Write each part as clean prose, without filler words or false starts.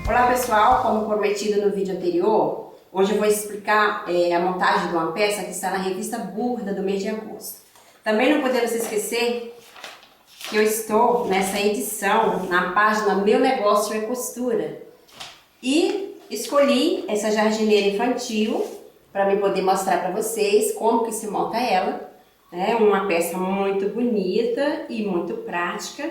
Olá pessoal, como prometido no vídeo anterior, hoje eu vou explicar a montagem de uma peça que está na revista Burda do mês de agosto. Também não podemos esquecer que eu estou nessa edição na página Meu Negócio é Costura e escolhi essa jardineira infantil para me poder mostrar para vocês como que se monta ela. É uma peça muito bonita e muito prática.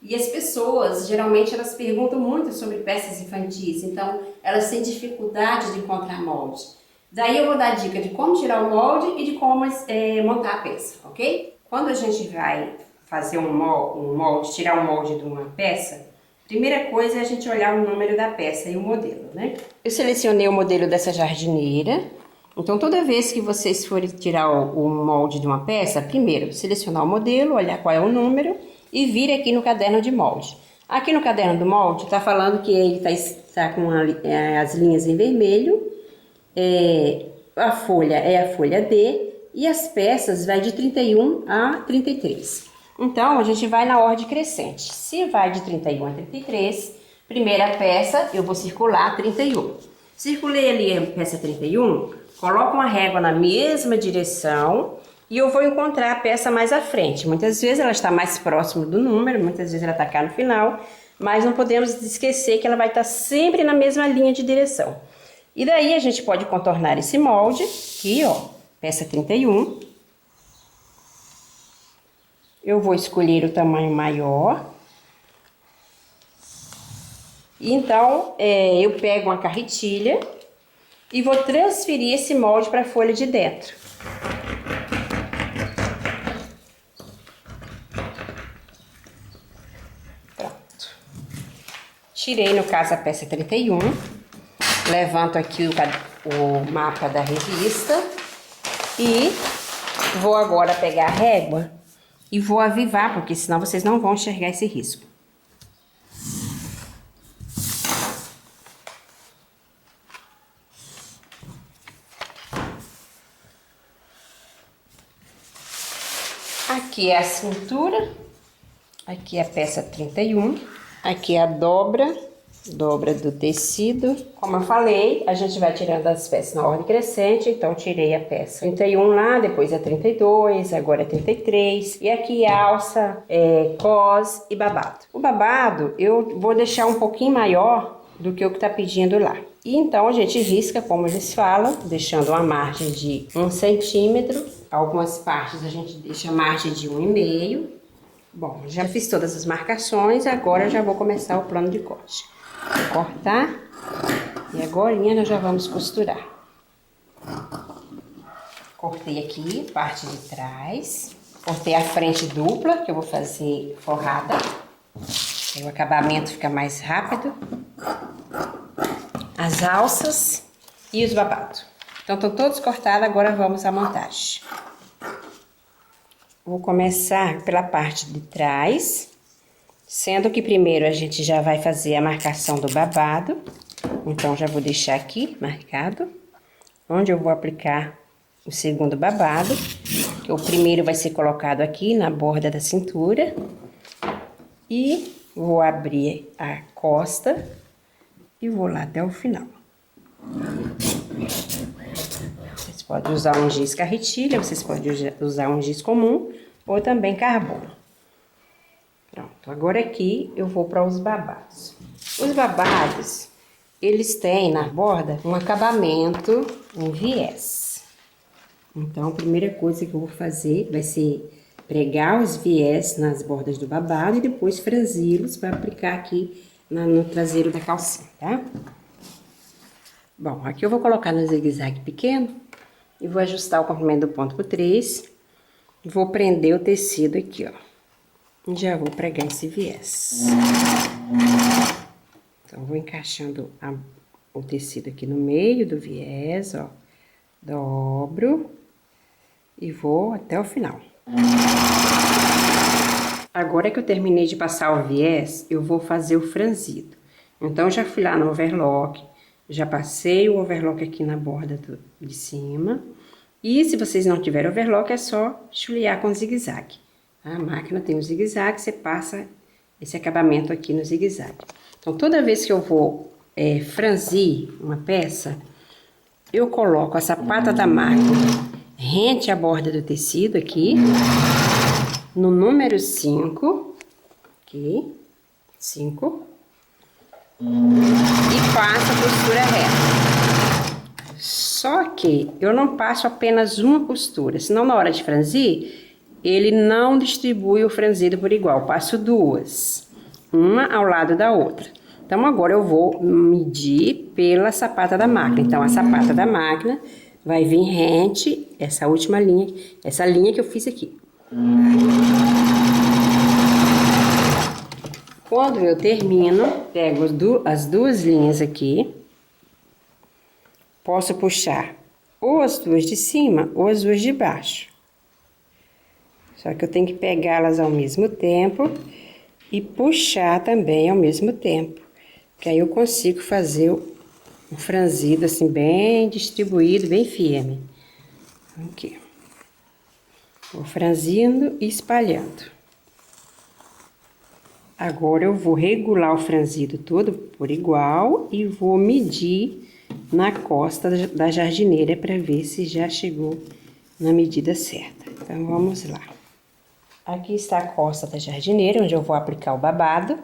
E as pessoas, geralmente, elas perguntam muito sobre peças infantis, então elas têm dificuldade de encontrar molde. Daí eu vou dar dica de como tirar o molde e de como montar a peça, ok? Quando a gente vai fazer um molde, tirar o molde de uma peça, primeira coisa é a gente olhar o número da peça e o modelo, né? Eu selecionei o modelo dessa jardineira, então toda vez que vocês forem tirar o molde de uma peça, primeiro selecionar o modelo, olhar qual é o número, e vir aqui no caderno de molde. Aqui no caderno do molde está falando que ele está com as linhas em vermelho, a folha é a folha D e as peças vai de 31 a 33. Então a gente vai na ordem crescente. Se vai de 31 a 33, primeira peça eu vou circular 31. Circulei ali a peça 31, coloco uma régua na mesma direção. E eu vou encontrar a peça mais à frente. Muitas vezes ela está mais próximo do número, muitas vezes ela está cá no final, mas não podemos esquecer que ela vai estar sempre na mesma linha de direção. E daí a gente pode contornar esse molde, aqui ó, peça 31. Eu vou escolher o tamanho maior. E então, eu pego uma carretilha e vou transferir esse molde para a folha de dentro. Tirei, no caso, a peça 31, levanto aqui o mapa da revista e vou agora pegar a régua e vou avivar, porque senão vocês não vão enxergar esse risco. Aqui é a cintura, aqui é a peça 31. Aqui é a dobra do tecido. Como eu falei, a gente vai tirando as peças na ordem crescente, então tirei a peça 31 lá, depois é 32, agora é 33. E aqui alça, cos e babado. O babado eu vou deixar um pouquinho maior do que o que tá pedindo lá. E então a gente risca, como eles falam, deixando uma margem de 1 centímetro. Algumas partes a gente deixa a margem de 1,5. Bom, já fiz todas as marcações, agora já vou começar o plano de corte. Vou cortar e agorinha nós já vamos costurar. Cortei aqui, parte de trás. Cortei a frente dupla, que eu vou fazer forrada. Aí o acabamento fica mais rápido. As alças e os babados. Então, estão todos cortados, agora vamos à montagem. Vou começar pela parte de trás, sendo que primeiro a gente já vai fazer a marcação do babado. Então, já vou deixar aqui marcado, onde eu vou aplicar o segundo babado. O primeiro vai ser colocado aqui na borda da cintura. E vou abrir a costa e vou lá até o final. Vocês podem usar um giz carretilha, vocês podem usar um giz comum ou também carbono. Pronto, agora aqui eu vou para os babados. Os babados, eles têm na borda um acabamento em viés. Então, a primeira coisa que eu vou fazer vai ser pregar os viés nas bordas do babado e depois franzi-los para aplicar aqui no traseiro da calcinha, tá? Bom, aqui eu vou colocar no zigue-zague pequeno e vou ajustar o comprimento do ponto por 3. Vou prender o tecido aqui, ó. E já vou pregar esse viés. Então, vou encaixando o tecido aqui no meio do viés, ó. Dobro e vou até o final. Agora que eu terminei de passar o viés, eu vou fazer o franzido. Então, já fui lá no overlock, Já passei o overlock aqui na borda de cima. E se vocês não tiverem overlock, é só chulear com zigue-zague. A máquina tem um zigue-zague, você passa esse acabamento aqui no zigue-zague. Então, toda vez que eu vou franzir uma peça, eu coloco a sapata da máquina rente à borda do tecido aqui, no número 5, aqui, 5, e passo a costura reta. Só que eu não passo apenas uma costura, senão na hora de franzir, ele não distribui o franzido por igual. Eu passo duas, uma ao lado da outra. Então, agora eu vou medir pela sapata da máquina. Então, a sapata da máquina vai vir rente, essa última linha, essa linha que eu fiz aqui. Quando eu termino, pego as duas linhas aqui. Posso puxar ou as duas de cima ou as duas de baixo. Só que eu tenho que pegá-las ao mesmo tempo e puxar também ao mesmo tempo. Que aí eu consigo fazer um franzido assim bem distribuído, bem firme. Aqui. Vou franzindo e espalhando. Agora eu vou regular o franzido todo por igual e vou medir na costa da jardineira para ver se já chegou na medida certa. Então, vamos lá. Aqui está a costa da jardineira, onde eu vou aplicar o babado.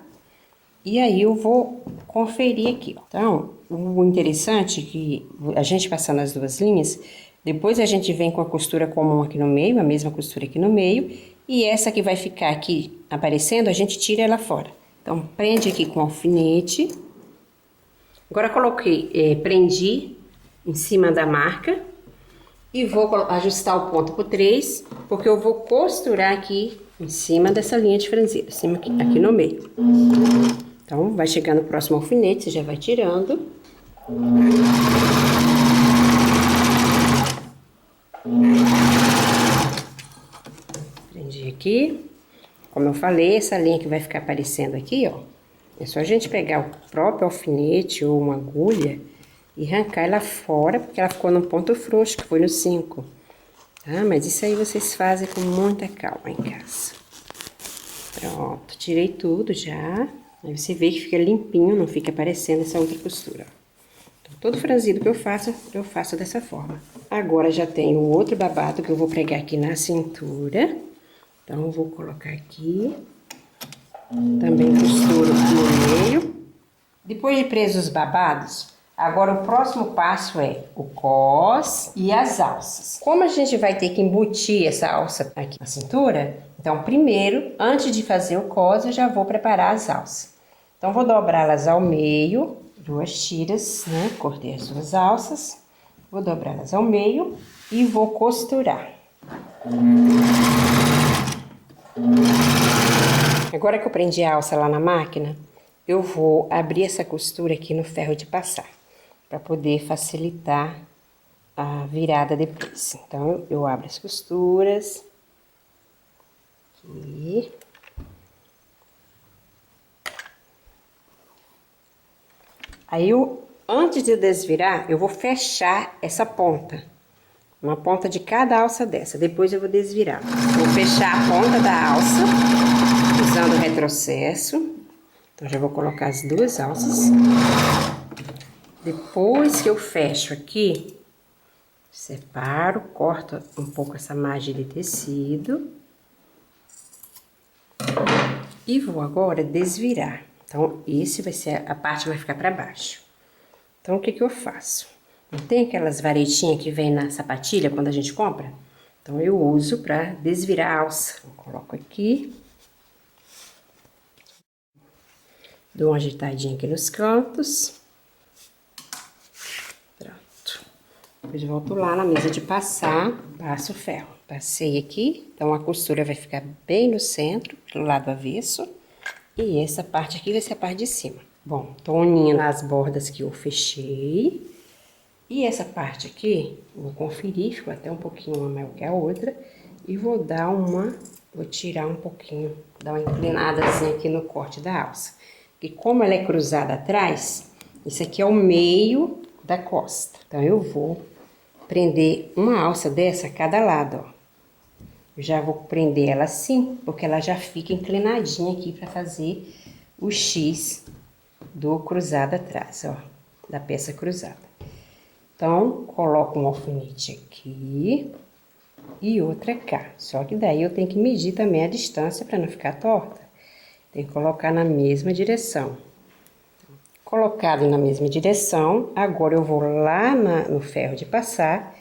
E aí, eu vou conferir aqui. Então, o interessante é que a gente passando as duas linhas, depois a gente vem com a costura comum aqui no meio, a mesma costura aqui no meio. E essa que vai ficar aqui aparecendo, a gente tira ela fora. Então, prende aqui com alfinete. Agora, coloquei, prendi em cima da marca e vou ajustar o ponto por 3, porque eu vou costurar aqui em cima dessa linha de franzida, aqui no meio. Então, vai chegando o próximo alfinete, você já vai tirando. Prendi aqui. Como eu falei, essa linha que vai ficar aparecendo aqui, ó. É só a gente pegar o próprio alfinete ou uma agulha e arrancar ela fora, porque ela ficou no ponto frouxo, que foi no 5. Tá? Mas isso aí vocês fazem com muita calma em casa. Pronto, tirei tudo já. Aí você vê que fica limpinho, não fica aparecendo essa outra costura. Então, todo franzido que eu faço dessa forma. Agora já tenho o outro babado que eu vou pregar aqui na cintura. Então, eu vou colocar aqui. Também costuro no meio. Depois de preso os babados, agora o próximo passo é o cós e as alças. Como a gente vai ter que embutir essa alça aqui na cintura, então primeiro, antes de fazer o cós, eu já vou preparar as alças. Então, vou dobrá-las ao meio, 2 tiras, né? Cortei as 2 alças, vou dobrá-las ao meio e vou costurar. Agora que eu prendi a alça lá na máquina, eu vou abrir essa costura aqui no ferro de passar, para poder facilitar a virada depois. Então, eu abro as costuras, aqui. Aí, antes de eu desvirar, eu vou fechar essa ponta, uma ponta de cada alça dessa, depois eu vou desvirar. Vou fechar a ponta da alça, usando o retrocesso. Então, já vou colocar as 2 alças. Depois que eu fecho aqui, separo, corto um pouco essa margem de tecido. E vou agora desvirar. Então, esse vai ser a parte que vai ficar para baixo. Então, o que que eu faço? Não tem aquelas varetinhas que vem na sapatilha quando a gente compra? Então, eu uso para desvirar a alça. Eu coloco aqui. Dou uma ajeitadinha aqui nos cantos. Pronto. Depois volto lá na mesa de passar, passo o ferro. Passei aqui, então a costura vai ficar bem no centro, do lado avesso. E essa parte aqui vai ser a parte de cima. Bom, tô unindo as bordas que eu fechei. E essa parte aqui, vou conferir, ficou até um pouquinho uma maior que a outra. E vou dar vou tirar um pouquinho, dar uma inclinadazinha aqui no corte da alça. E como ela é cruzada atrás, Esse aqui é o meio da costa. Então, eu vou prender uma alça dessa a cada lado, ó. Eu já vou prender ela assim, porque ela já fica inclinadinha aqui para fazer o X do cruzado atrás, ó, da peça cruzada. Então, coloco um alfinete aqui e outra cá. Só que daí eu tenho que medir também a distância para não ficar torta. Tem que colocar na mesma direção. Colocado na mesma direção, agora eu vou lá no ferro de passar,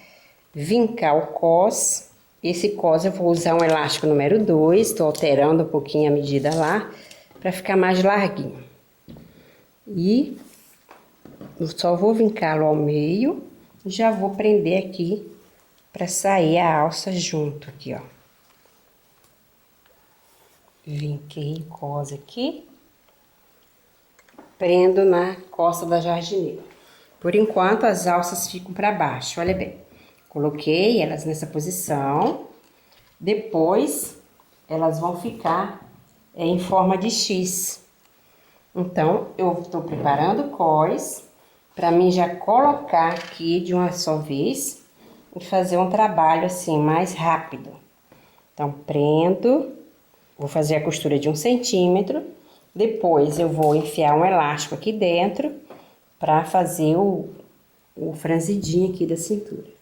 vincar o cós. Esse cós eu vou usar um elástico número 2, estou alterando um pouquinho a medida lá, para ficar mais larguinho. E eu só vou vincá-lo ao meio, já vou prender aqui, para sair a alça junto aqui, ó. Vinquei o cós aqui, prendo na costa da jardineira. Por enquanto, as alças ficam para baixo, olha bem. Coloquei elas nessa posição, depois elas vão ficar em forma de X. Então, eu estou preparando o cós para mim já colocar aqui de uma só vez e fazer um trabalho assim mais rápido. Então, prendo, vou fazer a costura de 1 centímetro, depois eu vou enfiar um elástico aqui dentro para fazer o franzidinho aqui da cintura.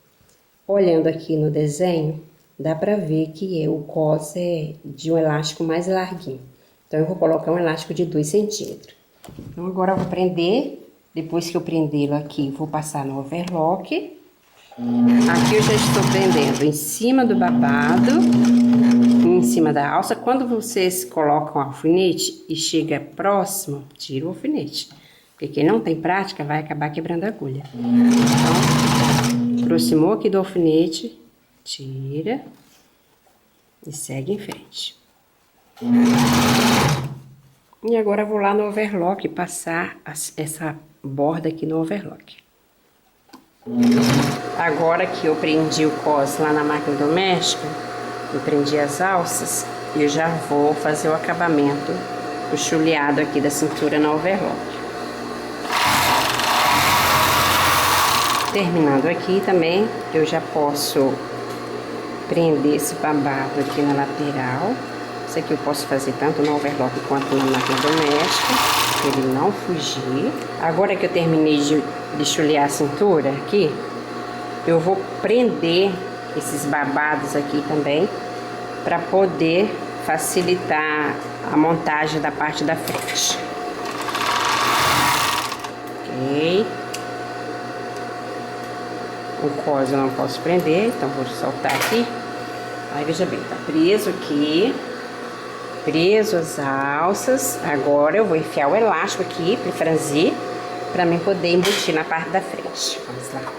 Olhando aqui no desenho, dá pra ver que o cós é de um elástico mais larguinho. Então, eu vou colocar um elástico de 2 centímetros. Então, agora eu vou prender. Depois que eu prendê-lo aqui, vou passar no overlock. Aqui eu já estou prendendo em cima do babado, em cima da alça. Quando vocês colocam o alfinete e chega próximo, tira o alfinete. Porque quem não tem prática vai acabar quebrando a agulha. Então, aproximou aqui do alfinete, tira e segue em frente. E agora eu vou lá no overlock passar essa borda aqui no overlock. Agora que eu prendi o cós lá na máquina doméstica, eu prendi as alças, eu já vou fazer o acabamento, o chuleado aqui da cintura no overlock. Terminando aqui também, eu já posso prender esse babado aqui na lateral. Isso aqui eu posso fazer tanto no overlock quanto na máquina doméstica, para ele não fugir. Agora que eu terminei de chulear a cintura aqui, eu vou prender esses babados aqui também, para poder facilitar a montagem da parte da frente. Ok. O cós eu não posso prender, então vou soltar aqui. Aí, veja bem, tá preso aqui. Preso as alças. Agora eu vou enfiar o elástico aqui para franzir, para mim poder embutir na parte da frente. Vamos lá.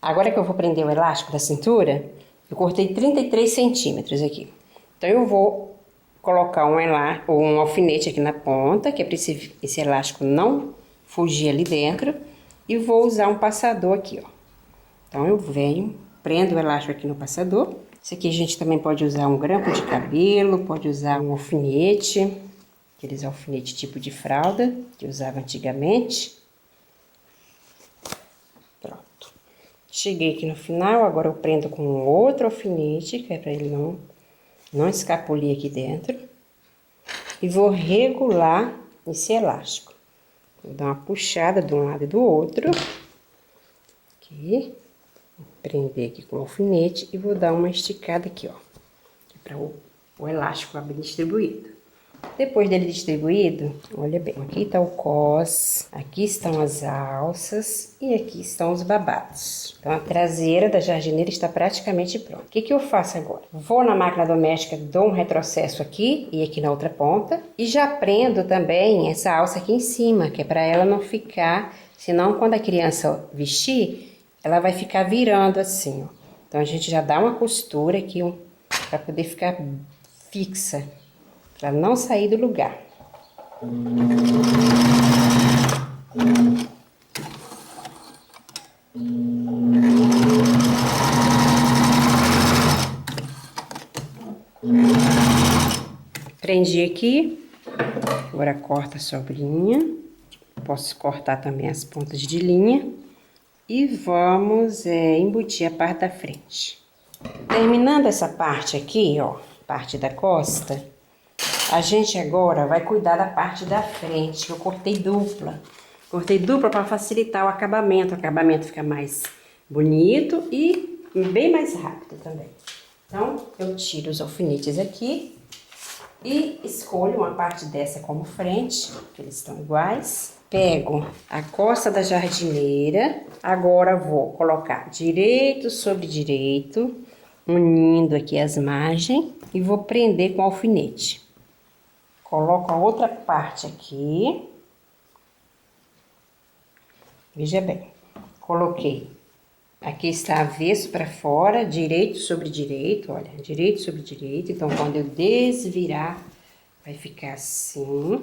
Agora que eu vou prender o elástico da cintura, eu cortei 33 centímetros aqui. Então eu vou colocar um alfinete aqui na ponta, que é para esse elástico não fugir ali dentro, e vou usar um passador aqui, ó. Então eu venho, prendo o elástico aqui no passador. Esse aqui a gente também pode usar um grampo de cabelo, pode usar um alfinete, aqueles alfinetes tipo de fralda que usava antigamente. Pronto. Cheguei aqui no final, agora eu prendo com outro alfinete, que é para ele não escapulir aqui dentro. E vou regular esse elástico. Vou dar uma puxada de um lado e do outro. Aqui. Vou prender aqui com o alfinete e vou dar uma esticada aqui, ó. Para o elástico abrir distribuído. Depois dele distribuído, olha bem, aqui tá o cós, aqui estão as alças e aqui estão os babados. Então, a traseira da jardineira está praticamente pronta. O que eu faço agora? Vou na máquina doméstica, dou um retrocesso aqui e aqui na outra ponta. E já prendo também essa alça aqui em cima, que é para ela não ficar... Senão, quando a criança vestir, ela vai ficar virando assim, ó. Então, a gente já dá uma costura aqui, para poder ficar fixa. Para não sair do lugar. Prendi aqui. Agora corta a sobrinha. Posso cortar também as pontas de linha. E vamos embutir a parte da frente. Terminando essa parte aqui, ó, parte da costa, a gente agora vai cuidar da parte da frente, que eu cortei dupla. Cortei dupla para facilitar o acabamento fica mais bonito e bem mais rápido também. Então, eu tiro os alfinetes aqui e escolho uma parte dessa como frente, que eles estão iguais. Pego a costa da jardineira, agora vou colocar direito sobre direito, unindo aqui as margens e vou prender com alfinete. Coloco a outra parte aqui. Veja bem, coloquei. Aqui está avesso para fora, direito sobre direito, olha, direito sobre direito. Então, quando eu desvirar, vai ficar assim.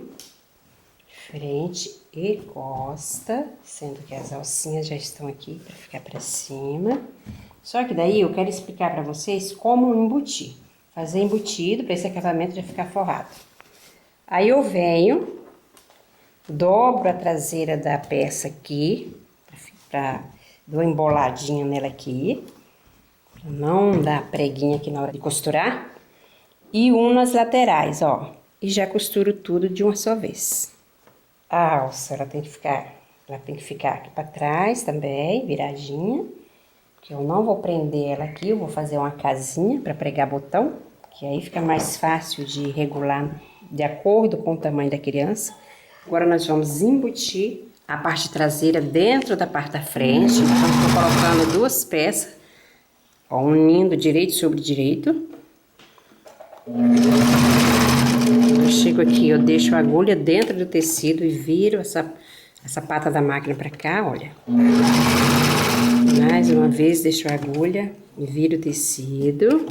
Frente e costa, sendo que as alcinhas já estão aqui para ficar para cima. Só que daí eu quero explicar para vocês como embutir. Fazer embutido para esse acabamento já ficar forrado. Aí eu venho, dobro a traseira da peça aqui, dou uma emboladinha nela aqui, pra não dar preguinha aqui na hora de costurar. E uno as laterais, ó, e já costuro tudo de uma só vez. A alça, ela tem que ficar aqui para trás também, viradinha. Que eu não vou prender ela aqui, eu vou fazer uma casinha para pregar botão, que aí fica mais fácil de regular de acordo com o tamanho da criança. Agora nós vamos embutir a parte traseira dentro da parte da frente. Então, estou colocando duas peças, ó, unindo direito sobre direito. Eu chego aqui, eu deixo a agulha dentro do tecido e viro essa pata da máquina para cá, olha. Mais uma vez, deixo a agulha e viro o tecido.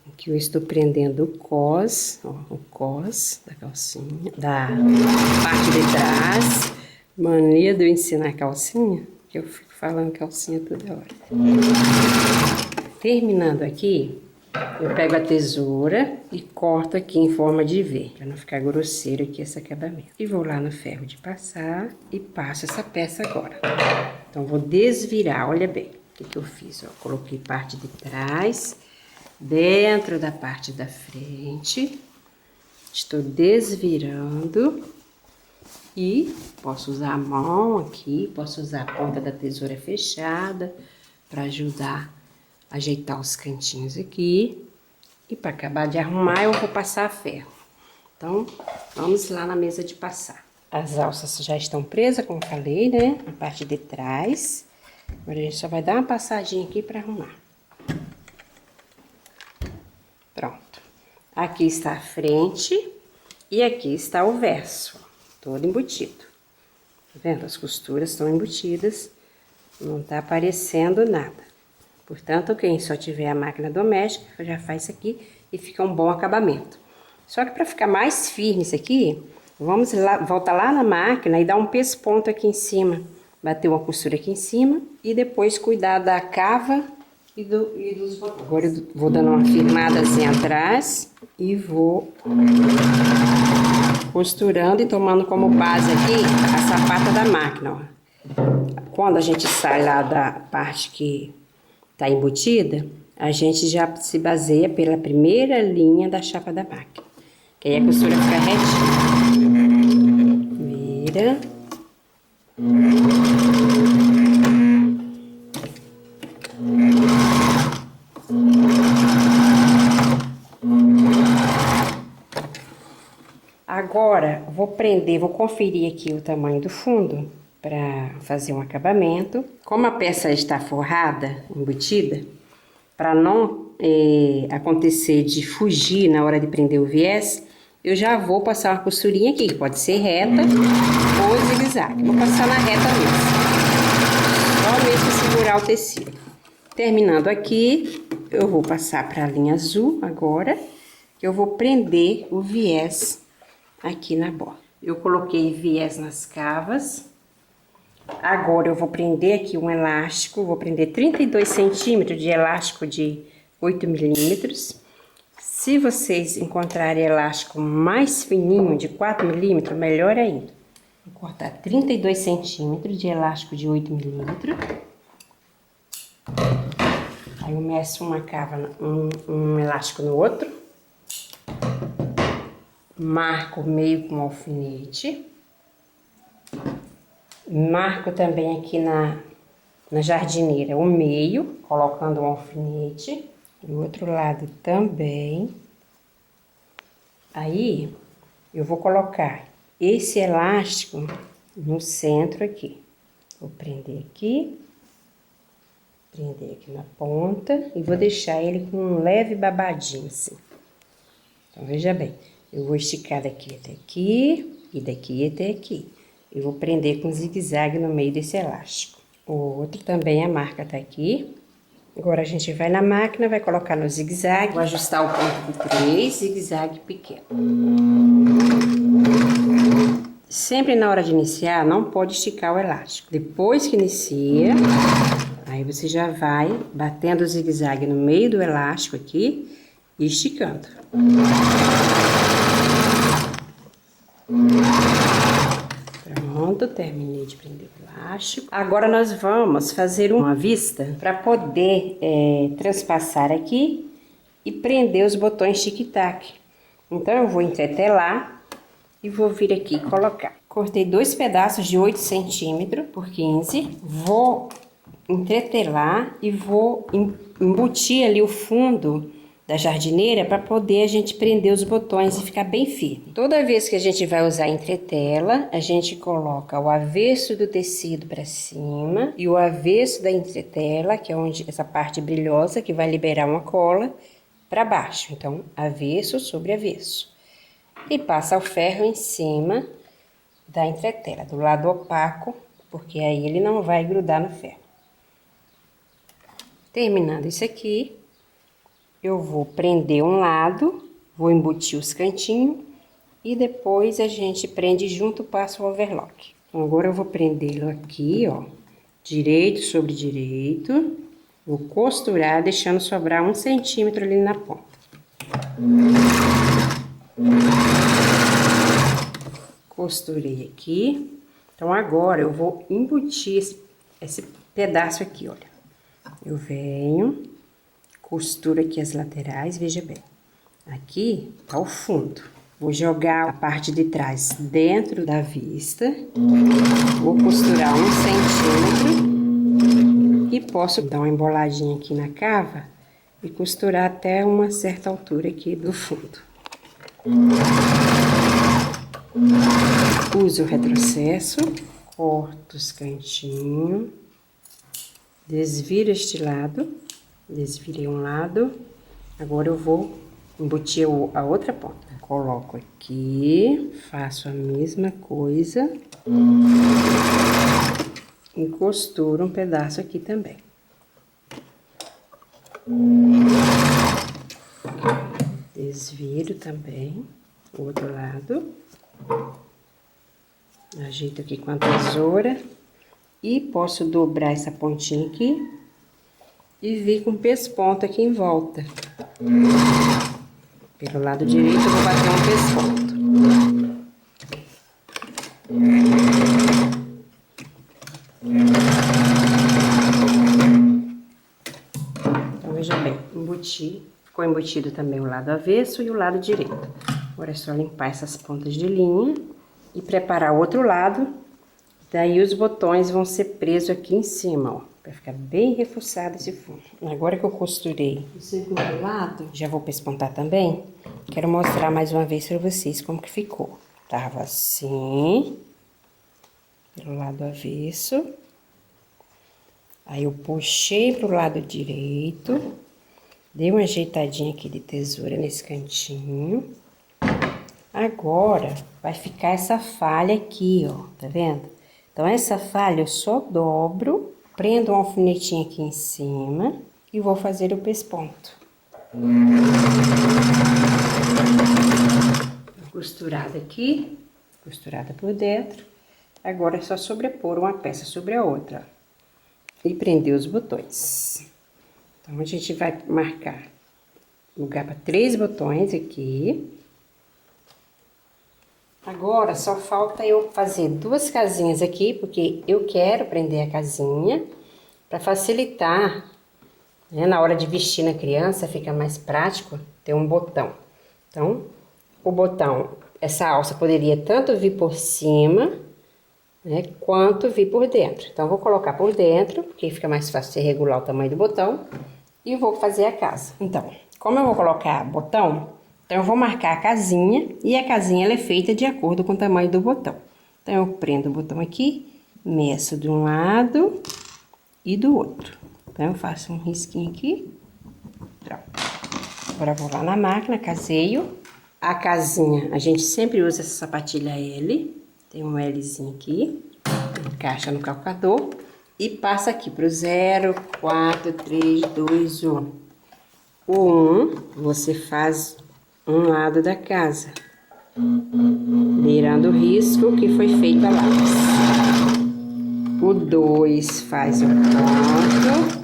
Aqui eu estou prendendo o cos, ó, o cos da calcinha, da parte de trás. Mania de eu ensinar a calcinha, que eu fico falando calcinha toda hora. Terminando aqui, eu pego a tesoura e corto aqui em forma de V, para não ficar grosseiro aqui esse acabamento. E vou lá no ferro de passar e passo essa peça agora. Então, vou desvirar, olha bem o que eu fiz, ó. Coloquei parte de trás, dentro da parte da frente. Estou desvirando e posso usar a mão aqui, posso usar a ponta da tesoura fechada para ajudar a ajeitar os cantinhos aqui. E para acabar de arrumar, eu vou passar a ferro. Então, vamos lá na mesa de passar. As alças já estão presas, como falei, né? Na parte de trás. Agora a gente só vai dar uma passadinha aqui para arrumar. Pronto. Aqui está a frente e aqui está o verso, todo embutido. Tá vendo? As costuras estão embutidas, não tá aparecendo nada. Portanto, quem só tiver a máquina doméstica já faz isso aqui e fica um bom acabamento. Só que para ficar mais firme isso aqui, vamos lá, voltar lá na máquina e dar um pesponto aqui em cima. Bater uma costura aqui em cima e depois cuidar da cava e dos botões. Agora eu vou dando uma firmadazinha atrás e vou costurando e tomando como base aqui a sapata da máquina, ó. Quando a gente sai lá da parte que tá embutida, a gente já se baseia pela primeira linha da chapa da máquina. Que aí a costura fica retinha. Vira. Agora, vou prender, vou conferir aqui o tamanho do fundo para fazer um acabamento. Como a peça está forrada, embutida, para não acontecer de fugir na hora de prender o viés, eu já vou passar uma costurinha aqui, que pode ser reta ou zigue-zague. Vou passar na reta mesmo, só mesmo segurar o tecido. Terminando aqui, eu vou passar para a linha azul agora, que eu vou prender o viés aqui na borda. Eu coloquei viés nas cavas. Agora eu vou prender aqui um elástico, vou prender 32 centímetros de elástico de 8 milímetros. Se vocês encontrarem elástico mais fininho, de 4 milímetros, melhor ainda. Vou cortar 32 centímetros de elástico de 8 milímetros. Aí eu meço uma cava, um elástico no outro. Marco o meio com alfinete. Marco também aqui na jardineira o meio, colocando um alfinete. Do outro lado também. Aí, eu vou colocar esse elástico no centro aqui. Vou prender aqui na ponta e vou deixar ele com um leve babadinho assim. Então, veja bem, eu vou esticar daqui até aqui e daqui até aqui. Eu vou prender com zigue-zague no meio desse elástico. O outro também, a marca tá aqui. Agora a gente vai na máquina, vai colocar no zigue-zague, vou ajustar o ponto de 3, zigue-zague pequeno. Sempre na hora de iniciar, não pode esticar o elástico. Depois que inicia, aí você já vai batendo o zigue-zague no meio do elástico aqui e esticando. Pronto, terminei de prender o elástico. Agora nós vamos fazer uma vista para poder transpassar aqui e prender os botões tic-tac. Então eu vou entretelar e vou vir aqui colocar. Cortei 2 pedaços de 8 centímetros por 15. Vou entretelar e vou embutir ali o fundo da jardineira para poder a gente prender os botões e ficar bem firme. Toda vez que a gente vai usar entretela, a gente coloca o avesso do tecido para cima e o avesso da entretela, que é onde essa parte brilhosa que vai liberar uma cola, para baixo. Então, avesso sobre avesso. E passa o ferro em cima da entretela, do lado opaco, porque aí ele não vai grudar no ferro. Terminando isso aqui, eu vou prender um lado, vou embutir os cantinhos e depois a gente prende junto, passa o overlock. Então, agora eu vou prendê-lo aqui, ó, direito sobre direito, vou costurar, deixando sobrar 1 centímetro ali na ponta. Costurei aqui. Então, agora eu vou embutir esse pedaço aqui, olha. Eu venho, costuro aqui as laterais, veja bem. Aqui tá o fundo. Vou jogar a parte de trás dentro da vista. Vou costurar 1 centímetro. E posso dar uma emboladinha aqui na cava e costurar até uma certa altura aqui do fundo. Uso o retrocesso, corto os cantinhos, desviro este lado, desvirei um lado, agora eu vou embutir a outra ponta. Coloco aqui, faço a mesma coisa e costuro um pedaço aqui também. Desviro também o outro lado. Ajeito aqui com a tesoura e posso dobrar essa pontinha aqui e vir com pesponto aqui em volta. Pelo lado direito eu vou bater um pesponto. Então veja bem, embuti, ficou embutido também o lado avesso e o lado direito. Agora é só limpar essas pontas de linha e preparar o outro lado. Daí os botões vão ser presos aqui em cima, ó. Vai ficar bem reforçado esse fundo. Agora que eu costurei o segundo lado, já vou pespontar também. Quero mostrar mais uma vez pra vocês como que ficou. Tava assim, pelo lado avesso. Aí eu puxei pro lado direito. Dei uma ajeitadinha aqui de tesoura nesse cantinho. Agora, vai ficar essa falha aqui, ó, tá vendo? Então, essa falha eu só dobro, prendo um alfinetinho aqui em cima e vou fazer o pesponto. Costurada aqui, costurada por dentro. Agora é só sobrepor uma peça sobre a outra e prender os botões. Então, a gente vai marcar lugar para 3 botões aqui. Agora só falta eu fazer 2 casinhas aqui, porque eu quero prender a casinha para facilitar, né? Na hora de vestir na criança fica mais prático ter um botão. Então, o botão, essa alça poderia tanto vir por cima, né, quanto vir por dentro. Então, vou colocar por dentro, porque fica mais fácil de regular o tamanho do botão. E vou fazer a casa. Então, como eu vou colocar botão, então eu vou marcar a casinha. E a casinha ela é feita de acordo com o tamanho do botão. Então, eu prendo o botão aqui, meço de um lado e do outro. Então, eu faço um risquinho aqui. Pronto. Agora, eu vou lá na máquina, caseio. A casinha, a gente sempre usa essa sapatilha L. Tem um Lzinho aqui. Encaixa no calcador. E passa aqui pro 0, 4, 3, 2, 1. O 1, você faz um lado da casa, virando o risco que foi feito a lápis. O 2 faz o ponto.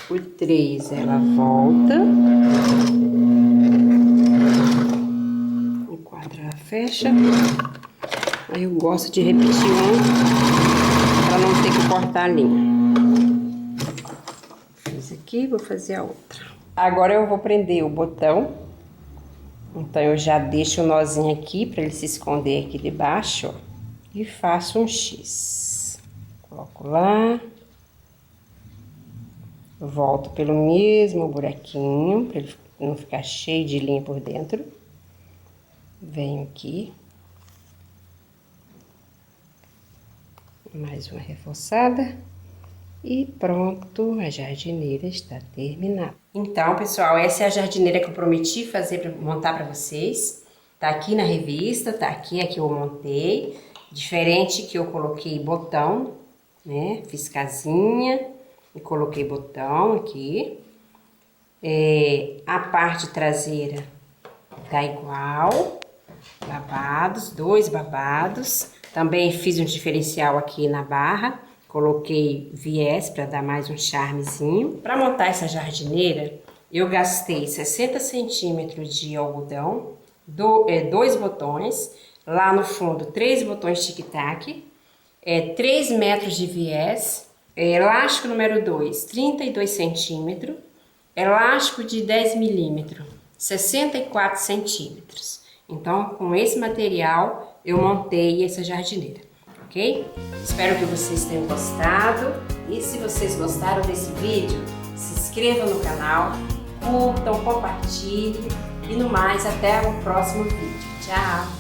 O 3, ela volta. O 4, ela fecha. Aí eu gosto de repetir um, para não ter que cortar a linha. Fiz aqui, vou fazer a outra. Agora eu vou prender o botão. Então eu já deixo o nozinho aqui para ele se esconder aqui debaixo, ó, e faço um X. Coloco lá. Volto pelo mesmo buraquinho para ele não ficar cheio de linha por dentro. Venho aqui. Mais uma reforçada. E pronto, a jardineira está terminada. Então, pessoal, essa é a jardineira que eu prometi fazer, montar para vocês. Tá aqui na revista, tá aqui, aqui eu montei. Diferente que eu coloquei botão, né? Fiz casinha e coloquei botão aqui. A parte traseira tá igual. Babados, 2 babados. Também fiz um diferencial aqui na barra. Coloquei viés para dar mais um charmezinho. Para montar essa jardineira, eu gastei 60 centímetros de algodão, 2 botões, lá no fundo 3 botões tic-tac, 3 metros de viés, elástico número 2, 32 centímetros, elástico de 10 milímetros, 64 centímetros. Então, com esse material, eu montei essa jardineira, ok? Espero que vocês tenham gostado. E se vocês gostaram desse vídeo, se inscrevam no canal, curtam, compartilhem. E no mais, até o próximo vídeo. Tchau!